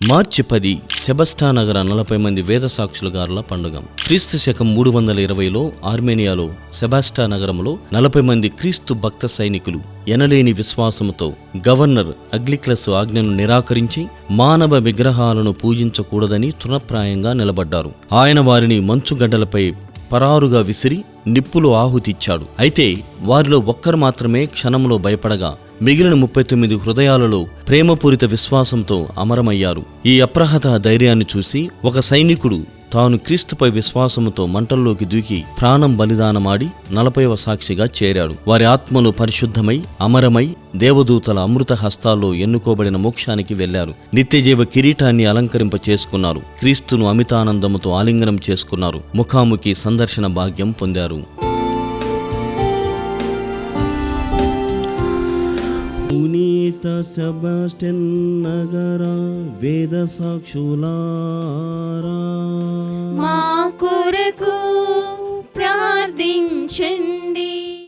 మార్చి 10 సెబస్టా నగర 40 మంది వేద సాక్షులగారుల పండుగ. క్రీస్తు శకం 320లో ఆర్మేనియాలో సెబాస్టా నగరంలో 40 మంది క్రీస్తు భక్త సైనికులు ఎనలేని విశ్వాసముతో గవర్నర్ అగ్లిక్లస్ ఆజ్ఞను నిరాకరించి మానవ విగ్రహాలను పూజించకూడదని తృణప్రాయంగా నిలబడ్డారు. ఆయన వారిని మంచుగడ్డలపై పరారుగా విసిరి నిప్పులు ఆహుతిచ్చాడు. అయితే వారిలో ఒక్కరు మాత్రమే క్షణంలో భయపడగా మిగిలిన 39 హృదయాలలో ప్రేమపూరిత విశ్వాసంతో అమరమయ్యారు. ఈ అప్రహత ధైర్యాన్ని చూసి ఒక సైనికుడు తాను క్రీస్తుపై విశ్వాసముతో మంటల్లోకి దూకి ప్రాణం బలిదానమాడి 40వ సాక్షిగా చేరాడు. వారి ఆత్మలు పరిశుద్ధమై అమరమై దేవదూతల అమృత హస్తాల్లో ఎన్నుకోబడిన మోక్షానికి వెళ్లారు. నిత్యజీవ కిరీటాన్ని అలంకరింప చేసుకున్నారు. క్రీస్తును అమితానందముతో ఆలింగనం చేసుకున్నారు. ముఖాముఖి సందర్శన భాగ్యం పొందారు. పునీత సెబాస్టియన్ నగర వేద సాక్షులారా, మా కొరకు ప్రార్థించండి.